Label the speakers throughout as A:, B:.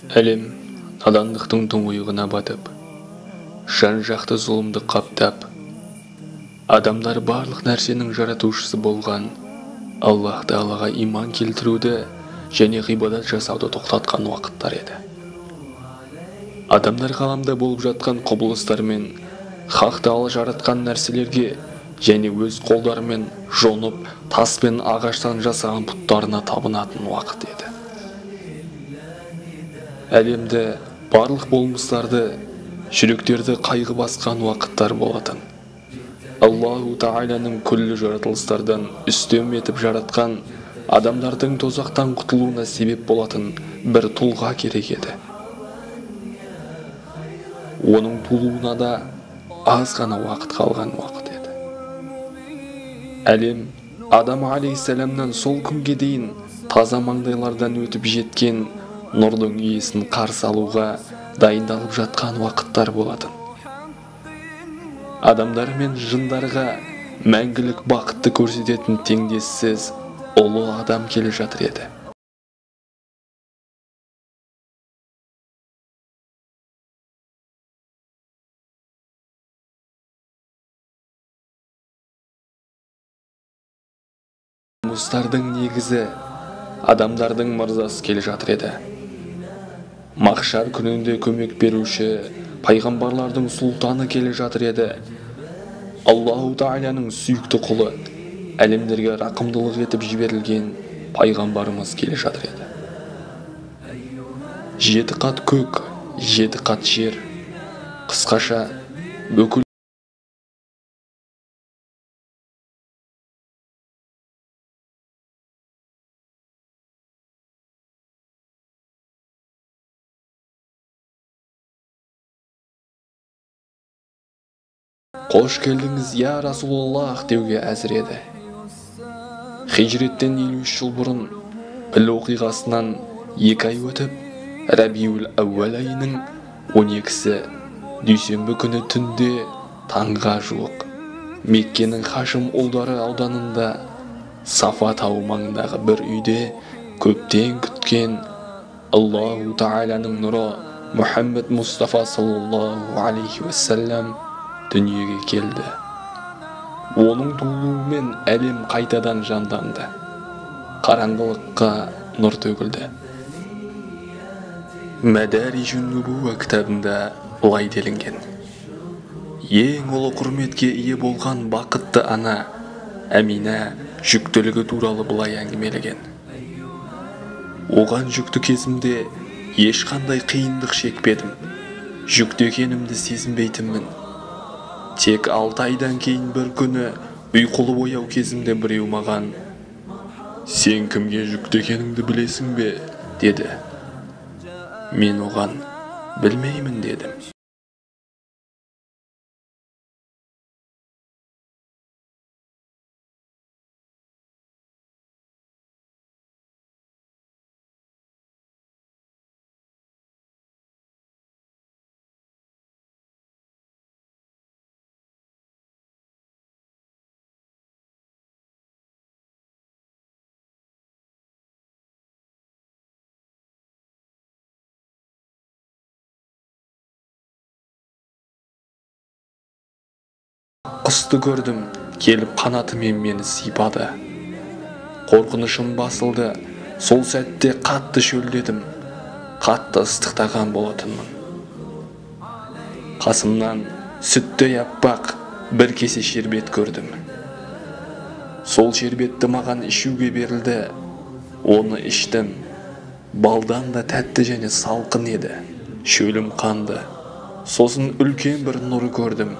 A: Әлем надандықтың тұңғиығына батып, жан-жақты зұлымды қаптап, адамдар барлық нәрсенің жаратушысы болған Аллах Тағалаға иман келтіруді және ғибадат жасауды тоқтатқан уақыттар еді. Адамдар ғаламда болып жатқан құбылыстар мен Хақ Тағала жаратқан нәрселерге және өз қолдарымен жонып, тас пен ағаштан жасаған пұттарына табынатын уақыт еді. Әлемді, барлық болмыстарды, жүректерді қайғы басқан уақыттар болатын. Аллаху Тағаланың күллі жаратылыстардан үстем етіп жаратқан, адамдардың тозақтан құтылуына себеп болатын бір тұлға керек еді. Оның туылуына да аз ғана уақыт қалған уақыт еді. Әлем Адам алейхиссаламнан сол күнге дейін таза маңдайлардан өтіп жеткен нұрдың иесін қарсы алуға дайындалып жатқан уақыттар болатын. Адамдар мен жындарға мәңгілік бақытты көрсететін теңдессіз ұлы адам келе жатыр еді. Мұстардың негізі адамдардың мырзасы келе жатыр еді. Махшар күнінде көмек беруші, пайғамбарлардың сұлтаны келе жатыр еді. Аллаху Тағаланың сүйікті құлы, әлемдерге рақымдылық етіп жіберілген пайғамбарымыз келе жатыр еді. 7 қат көк, 7 қат жер, қысқаша бүкіл қош келдіңіз, я Расулаллах деуге әзір еді. Хижреттен 53 жыл бұрын піл оқиғасынан 2 ай өтіп, Рабиул Ауал айының 12-сі дүйсенбі күні түнде таңға жуық Меккенің Хашим ұлдары ауданында Сафа тауы маңындағы бір үйде көптен күткен Аллаху Тағаланың нұры Мұхаммед Мұстафа саллаллаху алейхи уассалам дүниеге келді. Оның туылуымен әлем қайтадан жанданды. Қараңғылыққа нұр төгілді. Мәдәрижун Нубуа кітабында былай делінген: ең ұлы құрметке ие болған бақытты ана Әмина жүктілігі туралы былай әңгімелеген: оған жүкті кезімде ешқандай қиындық шекпедім. Жүкті екенімді сезінбейтінмін. Тек 6 айдан кейін бір күні ұйқылы ояу кезімде біреу маған: сен кімге жүкті екеніңді білесің бе? деді. Мен оған: білмеймін дедім. Құсты көрдім, келіп қанатымен мені сипады. Қорқынышым басылды, сол сәтте қатты шөлдедім, қатты ыстықтаған болатынмын. Қасымнан сүттей аппақ бір кесе шербет көрдім. Сол шербетті маған ішуге берілді, оны іштім. Балдан да тәтті және салқын еді, шөлім қанды. Сосын үлкен бір нұры көрдім.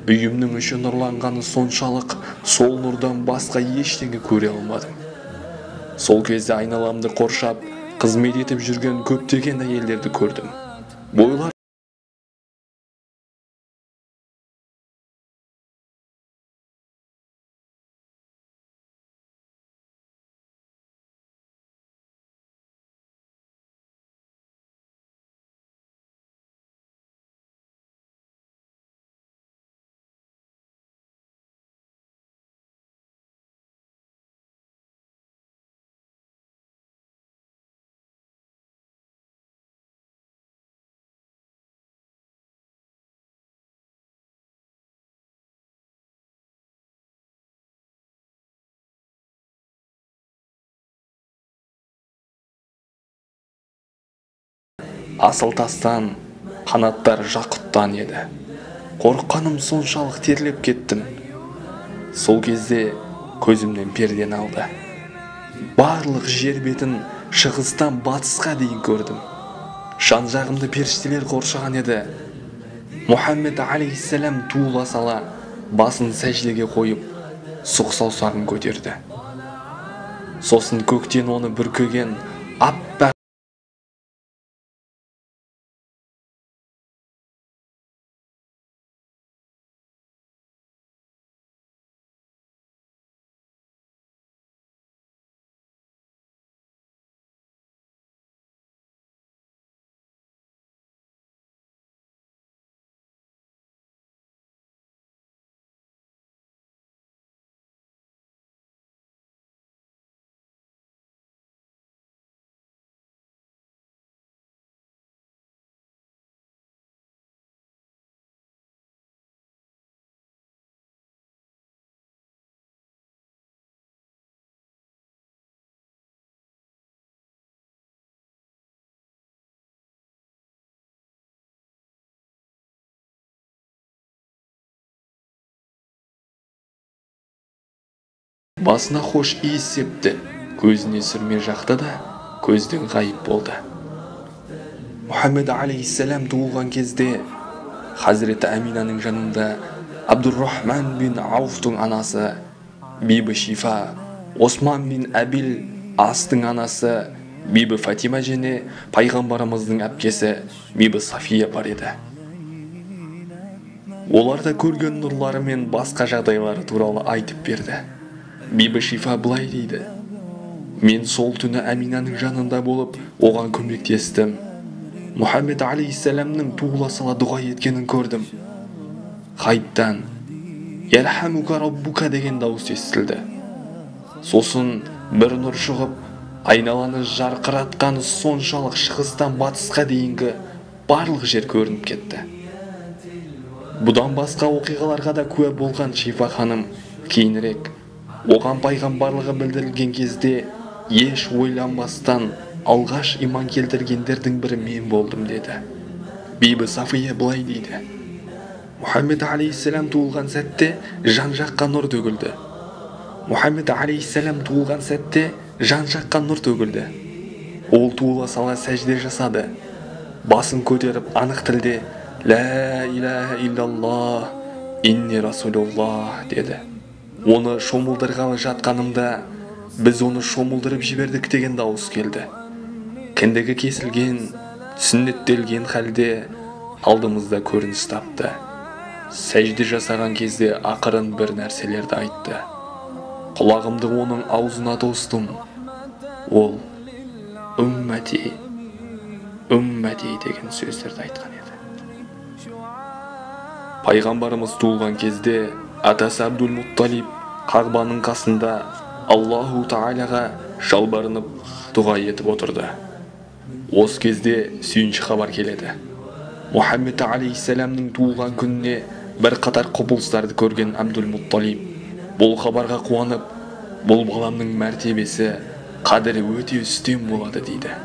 A: Үйімнің іші нұрланғаны соншалық, сол нұрдан басқа ештеңе көре алмадым. Сол кезде айналамды қоршап, қызмет етіп жүрген көптеген әйелдерді көрдім. Бойлар асыл тастан, қанаттар жақұттан еді. Қорыққаным соншалық терлеп кеттім. Сол кезде көзімнен пердені алды. Барлық жер бетін шығыстан батысқа дейін көрдім. Жан жағымды періштелер қоршаған еді. Мұхаммед алейхиссалам туыла сала басын сәждеге қойып, сұқ саусағын көтерді. Сосын көктен оны бүркеген аппақ басына хош иіс септі, көзіне сүрме жақты да, көзден ғайып болды. Мұхаммед алейхиссалам туылған кезде Хазіреті Аминаның жанында Абдуррахман бин Ауфтың анасы, Бибі Шифа, Осман бин Әбил Астың анасы, Бибі Фатима және пайғамбарымыздың әпкесі Бибі Сафия бар еді. Оларда көрген нұрлары мен басқа жағдайлары туралы айтып берді. Бибі Шифа былай дейді: мен сол түні Аминаның жанында болып, оған көмектестім. Мұхаммед алейхиссаламның туыла сала дұға еткенін көрдім. Ғайыптан «Ярхамука раббука» деген дауыс естілді. Сосын бір нұр шығып, айналаны жарқыратқаны соншалық шығыстан батысқа дейінгі барлық жер көрініп кетті. Бұдан басқа оқиғаларға да куә болған Шифа ханым кейінірек оған пайғамбарлығы білдірілген кезде еш ойланбастан алғаш иман келтіргендердің бірі мен болдым деді. Бибі Сафия былай дейді: Мұхаммед алейхиссалам туылған сәтте жан-жаққа нұр төгілді. Мұхаммед алейхиссалам туылған сәтте жан-жаққа нұр төгілді. Ол туыла сала сәжде жасады. Басын көтеріп анық тілде «Ла илаха иллаллах, инни расулуллах» деді. Оны шомылдырғалы жатқанымда, біз оны шомылдырып жібердік деген дауыс келді. Кіндігі кесілген, сүннеттелген халде алдымызда көрініс тапты. Сәжде жасаған кезде ақырын бір нәрселерді айтты. Құлағымды оның аузына тостым. Ол «Уммати, уммати» деген сөздерді айтқан еді. Пайғамбарымыз туылған кезде атасы Абдул-Мутталиб Қағбаның қасында Аллаху Таалаға жалбарынып дұға етіп отырды. Осы кезде сүйінші хабар келеді. Мұхаммед алейхиссаламның туылған күніне бір қатар құбылыстарды көрген Абдул-Мутталиб бұл хабарға қуанып, бұл баламның мәртебесі, қадірі өте үстем болады дейді.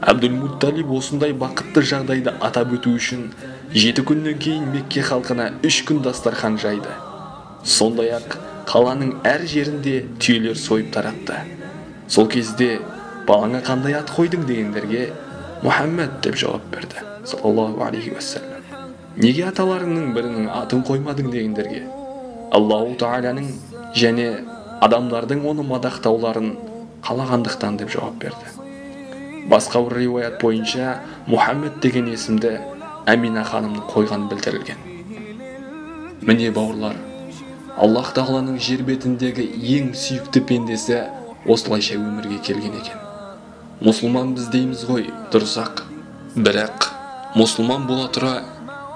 A: Абдул-Мутталиб осындай бақытты жағдайды атап өту үшін 7 күннен кейін Мекке халқына 3 күн дастархан жайды. Сондай-ақ қаланың әр жерінде түйелер сойып таратты. Сол кезде балаңа қандай ат қойдың дегендерге Мұхаммед деп жауап берді, саллаллаху алейхи уассалам. Неге аталарыңның бірінің атын қоймадың дегендерге Аллаху Тааланың және адамдардың оны мадақтауларын қалағандықтан деп жауап берді. Басқа бір риуаят бойынша Мұхаммед деген есімді Амина ханымның қойған білдірілген. Міне бауырлар, Аллах Тағаланың жер бетіндегі ең сүйікті пендесі осылайша өмірге келген екен. Мұсылман біз дейміз ғой, дұрыс-ақ. Бірақ мұсылман бола тұра,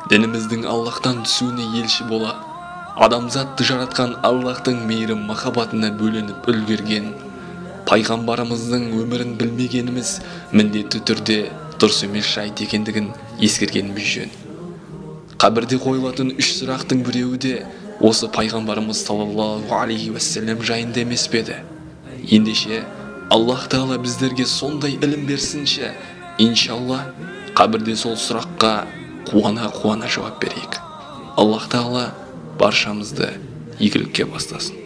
A: дініміздің Аллахтан түсуіне елші бола, адамзатты жаратқан Аллахтың мейірім махаббатына бөленіп үлгерген, пайғамбарымыздың өмірін білмегеніміз міндетті түрде дұрыс емес жайт екендігін ескергеніміз жөн. Қабірде қойылатын 3 сұрақтың біреуі де осы пайғамбарымыз саллаллаху алейхи уассалам жайында емес пе еді? Ендеше Аллах Тағала біздерге сондай ілім берсінші, иншалла, Қабірде сол сұраққа қуана жауап берейік. Аллах Тағала баршамызды игілікке бастасын.